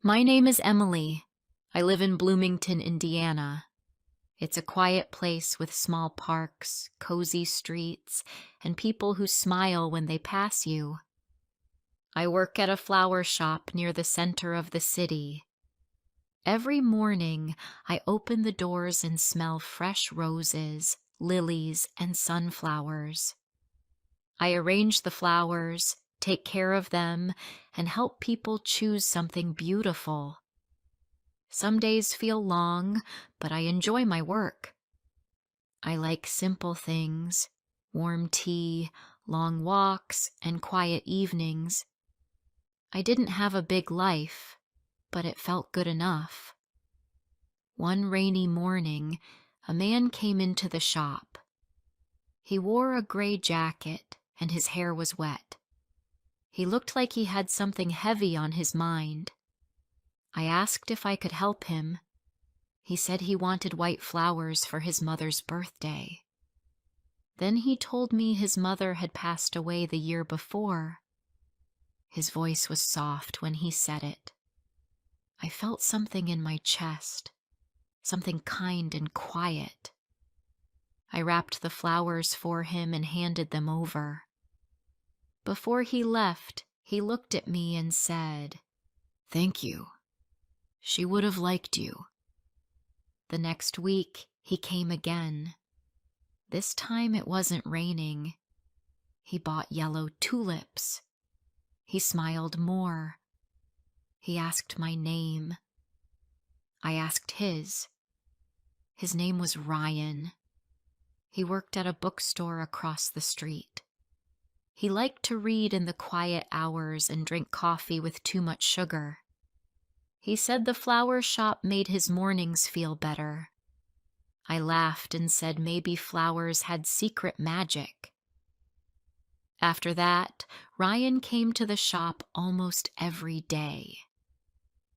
My name is Emily. I live in Bloomington, Indiana. It's a quiet place with small parks, cozy streets, and people who smile when they pass you. I work at a flower shop near the center of the city. Every morning, I open the doors and smell fresh roses, lilies, and sunflowers. I arrange the flowers, take care of them, and help people choose something beautiful. Some days feel long, but I enjoy my work. I like simple things, warm tea, long walks, and quiet evenings. I didn't have a big life, but it felt good enough. One rainy morning, a man came into the shop. He wore a gray jacket, and his hair was wet. He looked like he had something heavy on his mind. I asked if I could help him. He said he wanted white flowers for his mother's birthday. Then he told me his mother had passed away the year before. His voice was soft when he said it. I felt something in my chest, something kind and quiet. I wrapped the flowers for him and handed them over. Before he left, he looked at me and said, "Thank you. She would have liked you." The next week, he came again. This time it wasn't raining. He bought yellow tulips. He smiled more. He asked my name. I asked his. His name was Ryan. He worked at a bookstore across the street. He liked to read in the quiet hours and drink coffee with too much sugar. He said the flower shop made his mornings feel better. I laughed and said maybe flowers had secret magic. After that, Ryan came to the shop almost every day.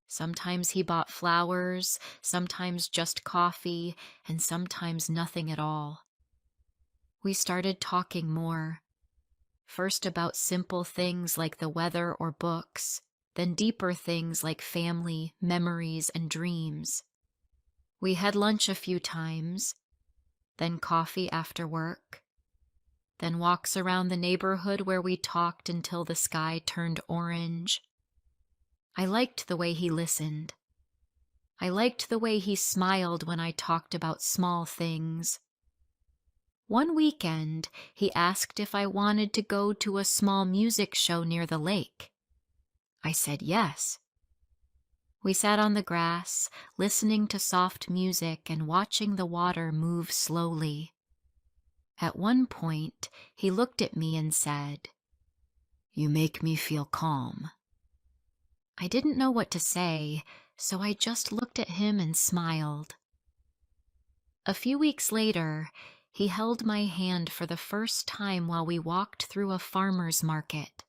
Sometimes he bought flowers, sometimes just coffee, and sometimes nothing at all. We started talking more. First about simple things like the weather or books, then deeper things like family, memories, and dreams. We had lunch a few times, then coffee after work, then walks around the neighborhood where we talked until the sky turned orange. I liked the way he listened. I liked the way he smiled when I talked about small things. One weekend, he asked if I wanted to go to a small music show near the lake. I said yes. We sat on the grass, listening to soft music and watching the water move slowly. At one point, he looked at me and said, "You make me feel calm." I didn't know what to say, so I just looked at him and smiled. A few weeks later, he held my hand for the first time while we walked through a farmer's market.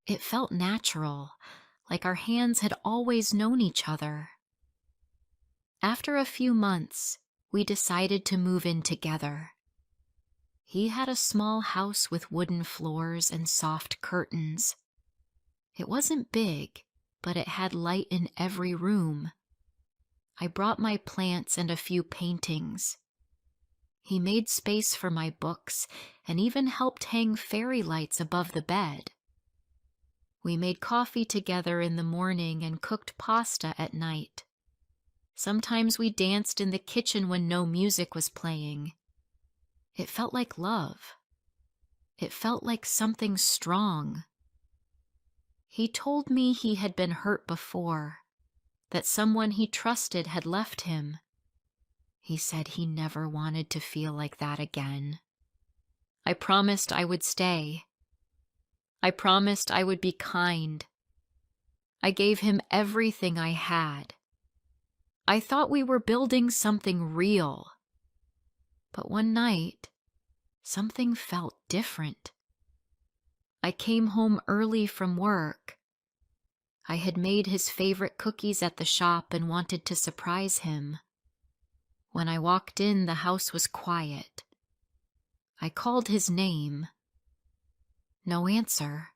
It felt natural, like our hands had always known each other. After a few months, we decided to move in together. He had a small house with wooden floors and soft curtains. It wasn't big, but it had light in every room. I brought my plants and a few paintings. He made space for my books and even helped hang fairy lights above the bed. We made coffee together in the morning and cooked pasta at night. Sometimes we danced in the kitchen when no music was playing. It felt like love. It felt like something strong. He told me he had been hurt before, that someone he trusted had left him. He said he never wanted to feel like that again. I promised I would stay. I promised I would be kind. I gave him everything I had. I thought we were building something real. But one night, something felt different. I came home early from work. I had made his favorite cookies at the shop and wanted to surprise him. When I walked in, the house was quiet. I called his name. No answer.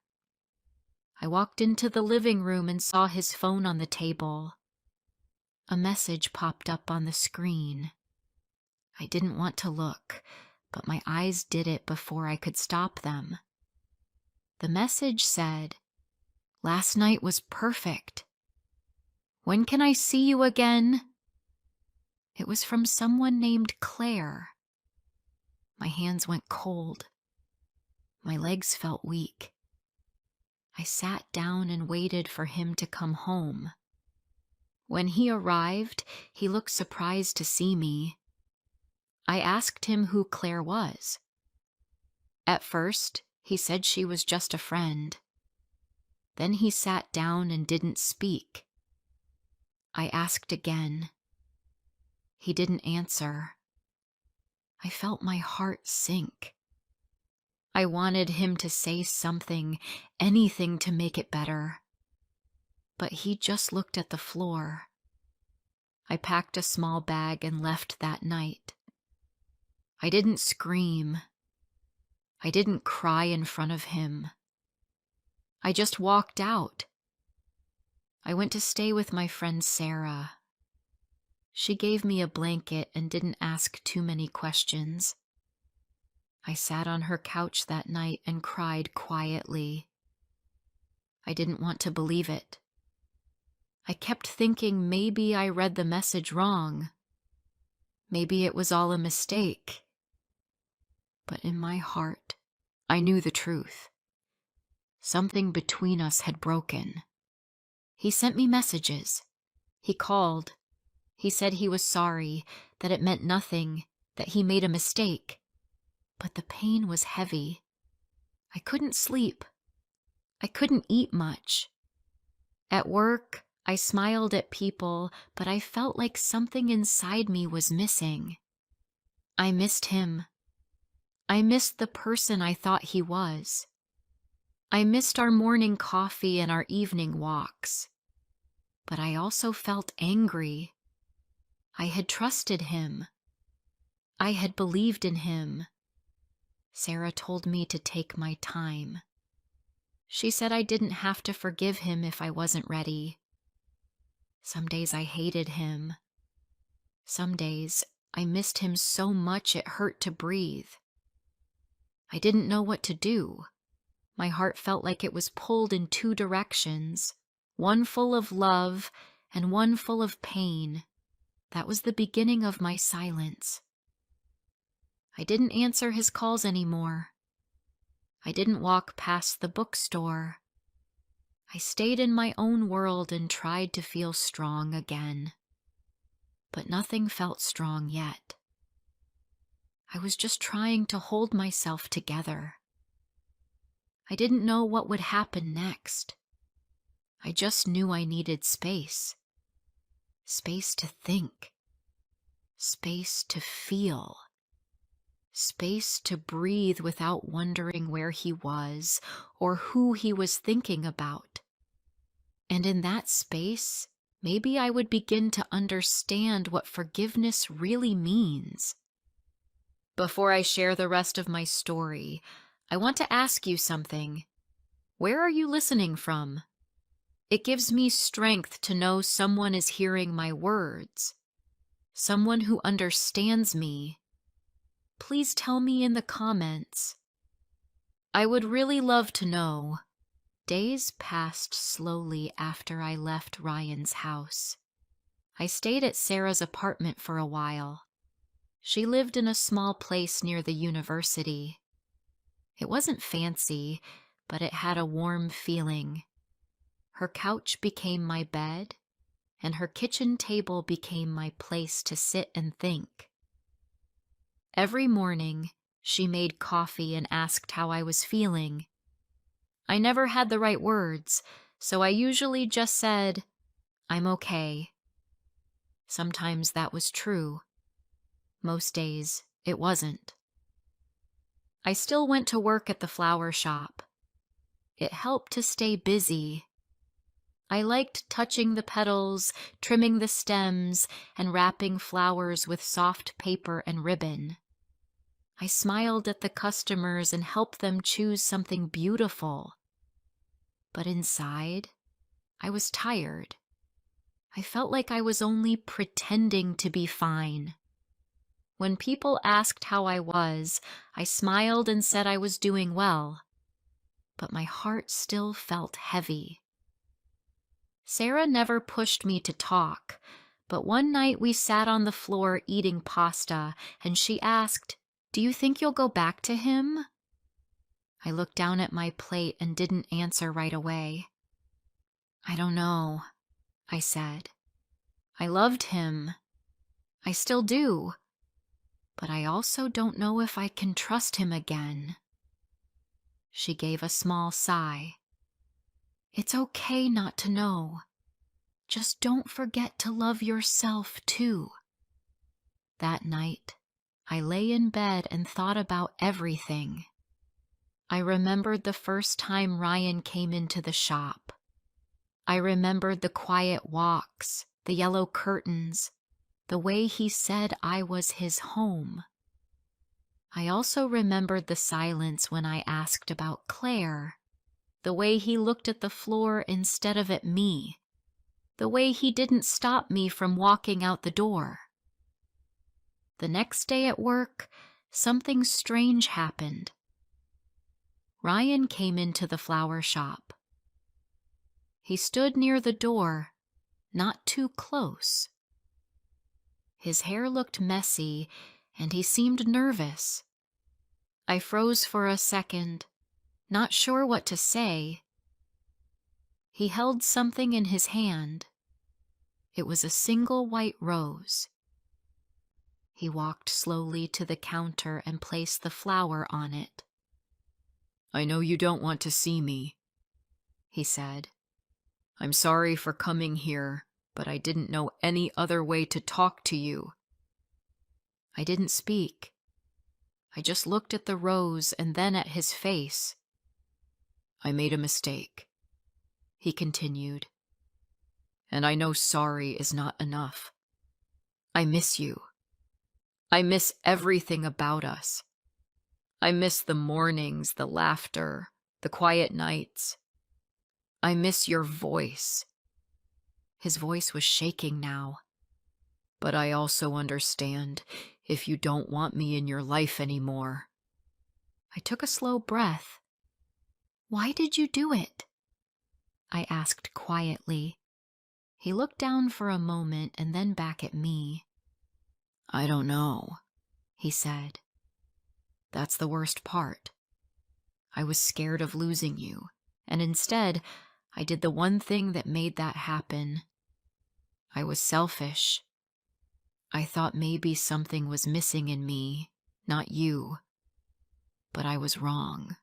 I walked into the living room and saw his phone on the table. A message popped up on the screen. I didn't want to look, but my eyes did it before I could stop them. The message said, "Last night was perfect. When can I see you again?" It was from someone named Claire. My hands went cold. My legs felt weak. I sat down and waited for him to come home. When he arrived, he looked surprised to see me. I asked him who Claire was. At first, he said she was just a friend. Then he sat down and didn't speak. I asked again. He didn't answer. I felt my heart sink. I wanted him to say something, anything to make it better. But he just looked at the floor. I packed a small bag and left that night. I didn't scream. I didn't cry in front of him. I just walked out. I went to stay with my friend Sarah. She gave me a blanket and didn't ask too many questions. I sat on her couch that night and cried quietly. I didn't want to believe it. I kept thinking maybe I read the message wrong. Maybe it was all a mistake. But in my heart, I knew the truth. Something between us had broken. He sent me messages. He called. He said he was sorry, that it meant nothing, that he made a mistake. But the pain was heavy. I couldn't sleep. I couldn't eat much. At work, I smiled at people, but I felt like something inside me was missing. I missed him. I missed the person I thought he was. I missed our morning coffee and our evening walks. But I also felt angry. I had trusted him. I had believed in him. Sarah told me to take my time. She said I didn't have to forgive him if I wasn't ready. Some days I hated him. Some days I missed him so much it hurt to breathe. I didn't know what to do. My heart felt like it was pulled in two directions, one full of love and one full of pain. That was the beginning of my silence. I didn't answer his calls anymore. I didn't walk past the bookstore. I stayed in my own world and tried to feel strong again. But nothing felt strong yet. I was just trying to hold myself together. I didn't know what would happen next. I just knew I needed space. Space to think. Space to feel. Space to breathe without wondering where he was or who he was thinking about. And in that space, maybe I would begin to understand what forgiveness really means. Before I share the rest of my story, I want to ask you something. Where are you listening from? It gives me strength to know someone is hearing my words, someone who understands me. Please tell me in the comments. I would really love to know. Days passed slowly after I left Ryan's house. I stayed at Sarah's apartment for a while. She lived in a small place near the university. It wasn't fancy, but it had a warm feeling. Her couch became my bed, and her kitchen table became my place to sit and think. Every morning, she made coffee and asked how I was feeling. I never had the right words, so I usually just said, "I'm okay." Sometimes that was true. Most days, it wasn't. I still went to work at the flower shop. It helped to stay busy. I liked touching the petals, trimming the stems, and wrapping flowers with soft paper and ribbon. I smiled at the customers and helped them choose something beautiful. But inside, I was tired. I felt like I was only pretending to be fine. When people asked how I was, I smiled and said I was doing well. But my heart still felt heavy. Sarah never pushed me to talk, but one night we sat on the floor eating pasta, and she asked, "Do you think you'll go back to him?" I looked down at my plate and didn't answer right away. "I don't know," I said. "I loved him. I still do. But I also don't know if I can trust him again." She gave a small sigh. "It's okay not to know. Just don't forget to love yourself too." That night, I lay in bed and thought about everything. I remembered the first time Ryan came into the shop. I remembered the quiet walks, the yellow curtains, the way he said I was his home. I also remembered the silence when I asked about Claire, the way he looked at the floor instead of at me, the way he didn't stop me from walking out the door. The next day at work, something strange happened. Ryan came into the flower shop. He stood near the door, not too close. His hair looked messy, and he seemed nervous. I froze for a second, not sure what to say. He held something in his hand. It was a single white rose. He walked slowly to the counter and placed the flower on it. "I know you don't want to see me," he said. "I'm sorry for coming here, but I didn't know any other way to talk to you." I didn't speak. I just looked at the rose and then at his face. "I made a mistake," he continued. "And I know sorry is not enough. I miss you. I miss everything about us. I miss the mornings, the laughter, the quiet nights. I miss your voice." His voice was shaking now. "But I also understand if you don't want me in your life anymore." I took a slow breath. "Why did you do it?" I asked quietly. He looked down for a moment and then back at me. "I don't know," he said. "That's the worst part. I was scared of losing you, and instead, I did the one thing that made that happen. I was selfish. I thought maybe something was missing in me, not you. But I was wrong."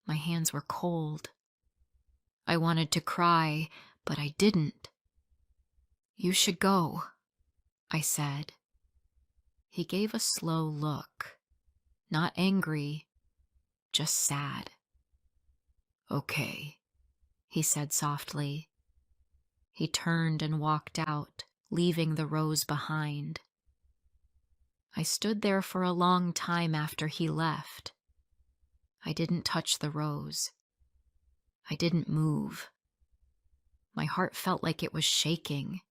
My hands were cold. I wanted to cry, but I didn't. "You should go," I said. He gave a slow look, not angry, just sad. "Okay," he said softly. He turned and walked out, leaving the rose behind. I stood there for a long time after he left. I didn't touch the rose. I didn't move. My heart felt like it was shaking.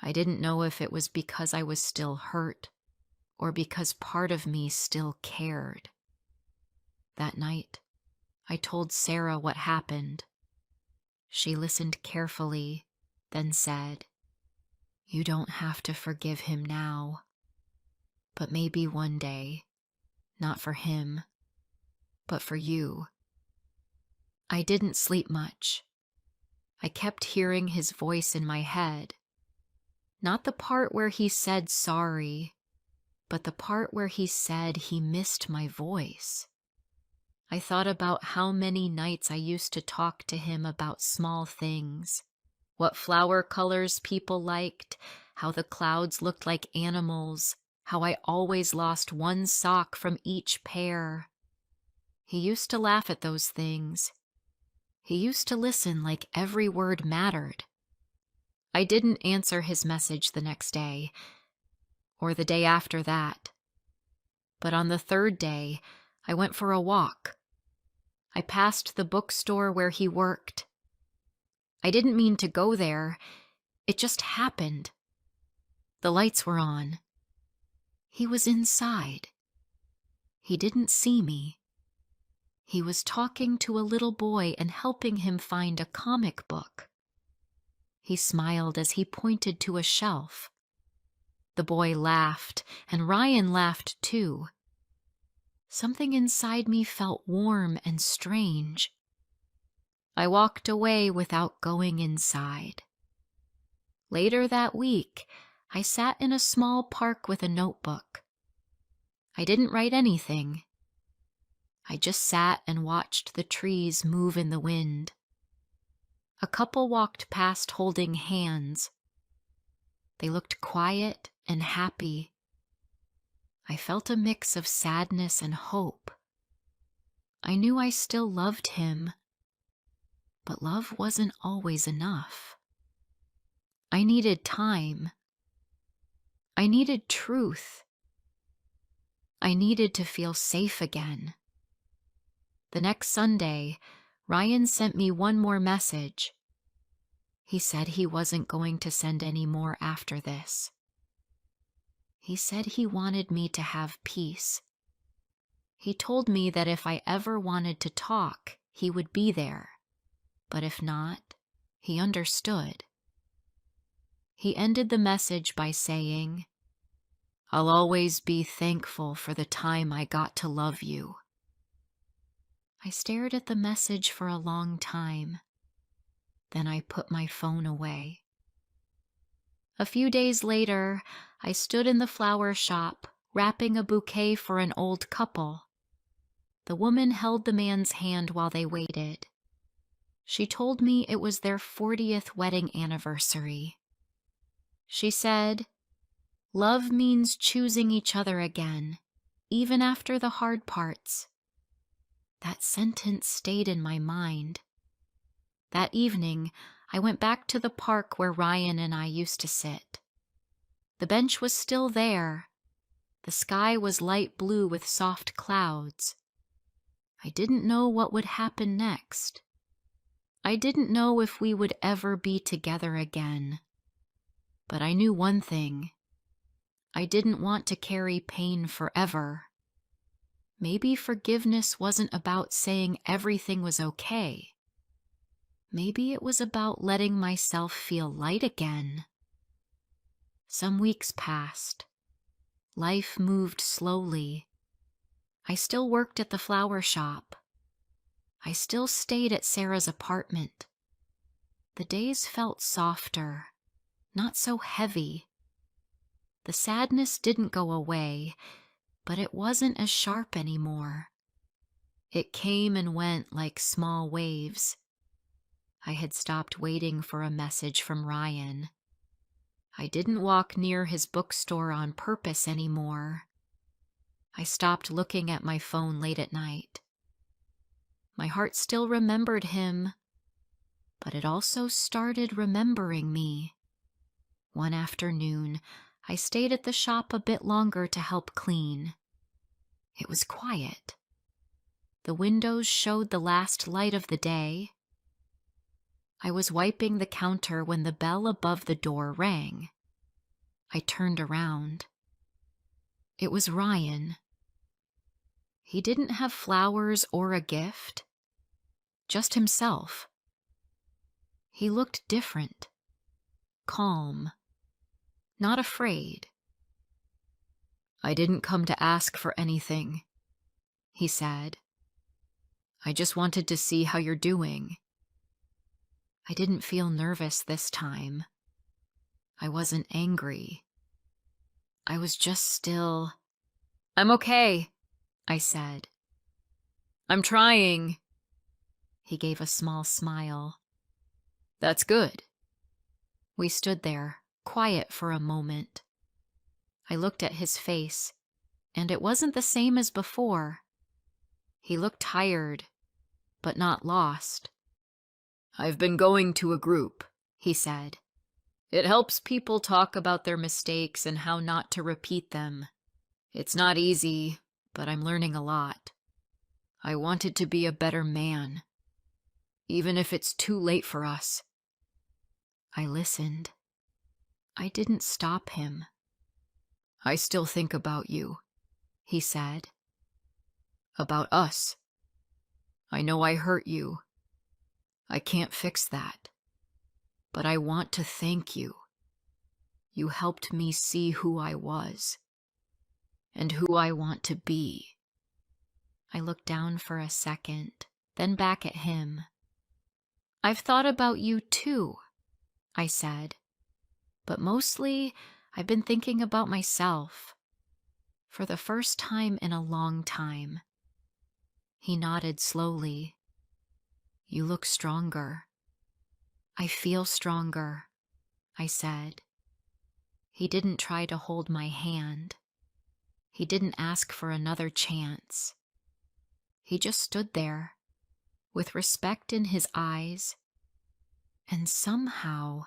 I didn't know if it was because I was still hurt or because part of me still cared. That night, I told Sarah what happened. She listened carefully, then said, "You don't have to forgive him now. But maybe one day, not for him, but for you." I didn't sleep much. I kept hearing his voice in my head. Not the part where he said sorry, but the part where he said he missed my voice. I thought about how many nights I used to talk to him about small things, what flower colors people liked, how the clouds looked like animals, how I always lost one sock from each pair. He used to laugh at those things. He used to listen like every word mattered. I didn't answer his message the next day, or the day after that. But on the third day, I went for a walk. I passed the bookstore where he worked. I didn't mean to go there. It just happened. The lights were on. He was inside. He didn't see me. He was talking to a little boy and helping him find a comic book. He smiled as he pointed to a shelf. The boy laughed, and Ryan laughed too. Something inside me felt warm and strange. I walked away without going inside. Later that week, I sat in a small park with a notebook. I didn't write anything. I just sat and watched the trees move in the wind. A couple walked past holding hands. They looked quiet and happy. I felt a mix of sadness and hope. I knew I still loved him, but love wasn't always enough. I needed time. I needed truth. I needed to feel safe again. The next Sunday, Ryan sent me one more message. He said he wasn't going to send any more after this. He said he wanted me to have peace. He told me that if I ever wanted to talk, he would be there. But if not, he understood. He ended the message by saying, "I'll always be thankful for the time I got to love you." I stared at the message for a long time. Then I put my phone away. A few days later, I stood in the flower shop, wrapping a bouquet for an old couple. The woman held the man's hand while they waited. She told me it was their 40th wedding anniversary. She said, "Love means choosing each other again, even after the hard parts." That sentence stayed in my mind. That evening, I went back to the park where Ryan and I used to sit. The bench was still there. The sky was light blue with soft clouds. I didn't know what would happen next. I didn't know if we would ever be together again. But I knew one thing. I didn't want to carry pain forever. Maybe forgiveness wasn't about saying everything was okay. Maybe it was about letting myself feel light again. Some weeks passed. Life moved slowly. I still worked at the flower shop. I still stayed at Sarah's apartment. The days felt softer, not so heavy. The sadness didn't go away, but it wasn't as sharp anymore. It came and went like small waves. I had stopped waiting for a message from Ryan. I didn't walk near his bookstore on purpose anymore. I stopped looking at my phone late at night. My heart still remembered him, but it also started remembering me. One afternoon, I stayed at the shop a bit longer to help clean. It was quiet. The windows showed the last light of the day. I was wiping the counter when the bell above the door rang. I turned around. It was Ryan. He didn't have flowers or a gift, just himself. He looked different, calm, not afraid. "I didn't come to ask for anything," he said. "I just wanted to see how you're doing." I didn't feel nervous this time. I wasn't angry. I was just still. "I'm okay," I said. "I'm trying." He gave a small smile. "That's good." We stood there, quiet for a moment. I looked at his face, and it wasn't the same as before. He looked tired, but not lost. "I've been going to a group," he said. "It helps people talk about their mistakes and how not to repeat them. It's not easy, but I'm learning a lot. I wanted to be a better man, even if it's too late for us. I listened. I didn't stop him. I still think about you, he said. About us. I know I hurt you. I can't fix that. But I want to thank you. You helped me see who I was and who I want to be. I looked down for a second, then back at him. I've thought about you too, I said. But mostly, I've been thinking about myself. For the first time in a long time. He nodded slowly. You look stronger. I feel stronger, I said. He didn't try to hold my hand. He didn't ask for another chance. He just stood there, with respect in his eyes, and somehow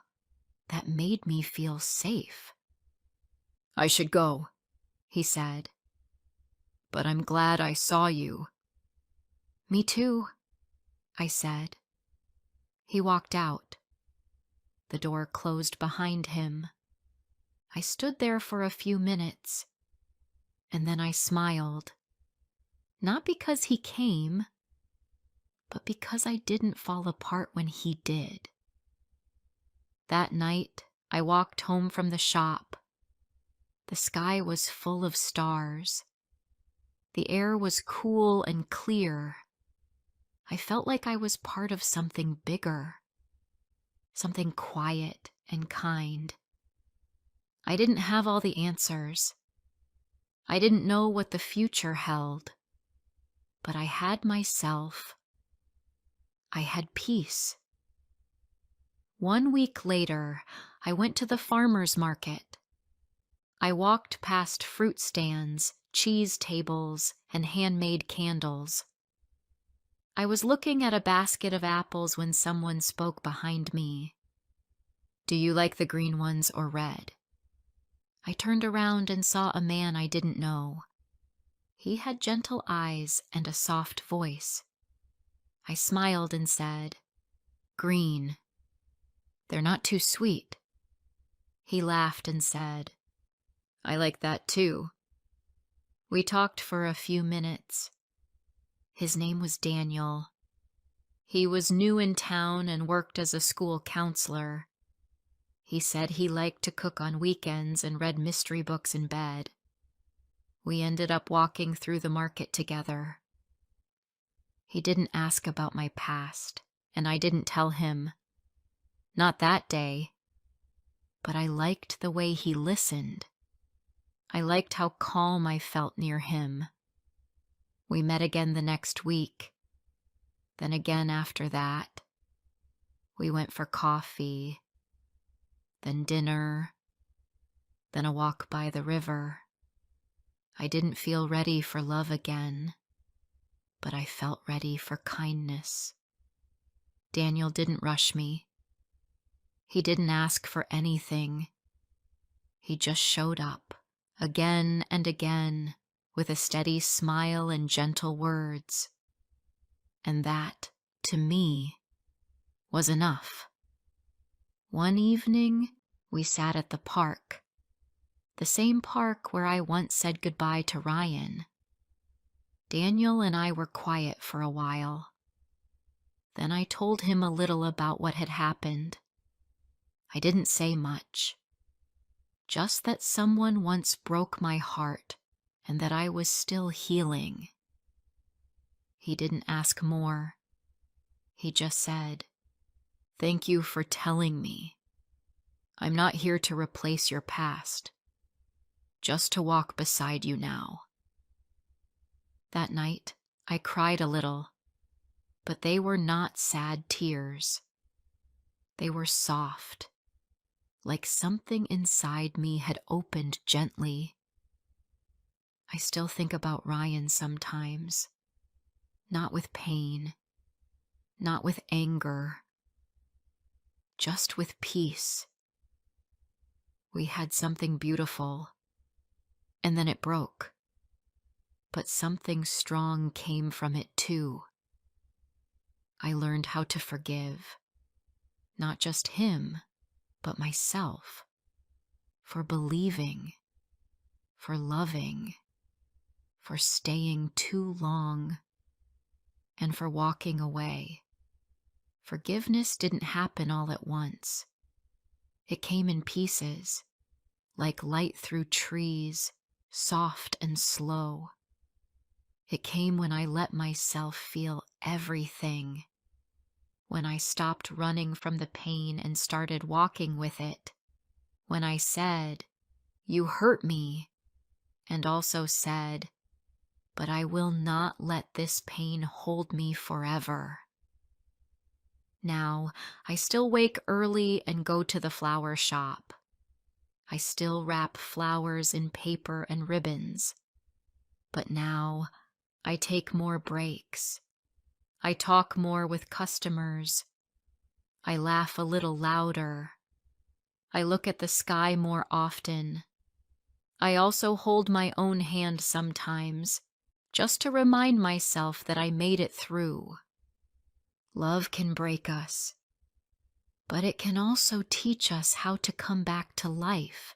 that made me feel safe. I should go, he said. But I'm glad I saw you. Me too, I said. He walked out. The door closed behind him. I stood there for a few minutes, and then I smiled. Not because he came, but because I didn't fall apart when he did. That night, I walked home from the shop. The sky was full of stars. The air was cool and clear. I felt like I was part of something bigger, something quiet and kind. I didn't have all the answers. I didn't know what the future held, but I had myself. I had peace. 1 week later, I went to the farmer's market. I walked past fruit stands, cheese tables, and handmade candles. I was looking at a basket of apples when someone spoke behind me. Do you like the green ones or red? I turned around and saw a man I didn't know. He had gentle eyes and a soft voice. I smiled and said, Green. They're not too sweet. He laughed and said, I like that too. We talked for a few minutes. His name was Daniel. He was new in town and worked as a school counselor. He said he liked to cook on weekends and read mystery books in bed. We ended up walking through the market together. He didn't ask about my past, and I didn't tell him. Not that day. But I liked the way he listened. I liked how calm I felt near him. We met again the next week. Then again after that. We went for coffee, then dinner, then a walk by the river. I didn't feel ready for love again, but I felt ready for kindness. Daniel didn't rush me. He didn't ask for anything. He just showed up, again and again, with a steady smile and gentle words. And that, to me, was enough. One evening, we sat at the park, the same park where I once said goodbye to Ryan. Daniel and I were quiet for a while. Then I told him a little about what had happened. I didn't say much, just that someone once broke my heart and that I was still healing. He didn't ask more. He just said, Thank you for telling me. I'm not here to replace your past, just to walk beside you now. That night, I cried a little, but they were not sad tears. They were soft, like something inside me had opened gently. I still think about Ryan sometimes, not with pain, not with anger, just with peace. We had something beautiful, and then it broke. but something strong came from it too. I learned how to forgive, not just him, but myself, for believing, for loving, for staying too long, and for walking away. Forgiveness didn't happen all at once. It came in pieces, like light through trees, soft and slow. It came when I let myself feel everything, when I stopped running from the pain and started walking with it, when I said, "You hurt me," and also said, "But I will not let this pain hold me forever." Now, I still wake early and go to the flower shop. I still wrap flowers in paper and ribbons. But now, I take more breaks. I talk more with customers. I laugh a little louder. I look at the sky more often. I also hold my own hand sometimes, just to remind myself that I made it through. Love can break us, but it can also teach us how to come back to life.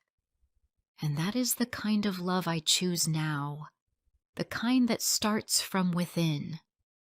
And that is the kind of love I choose now, the kind that starts from within.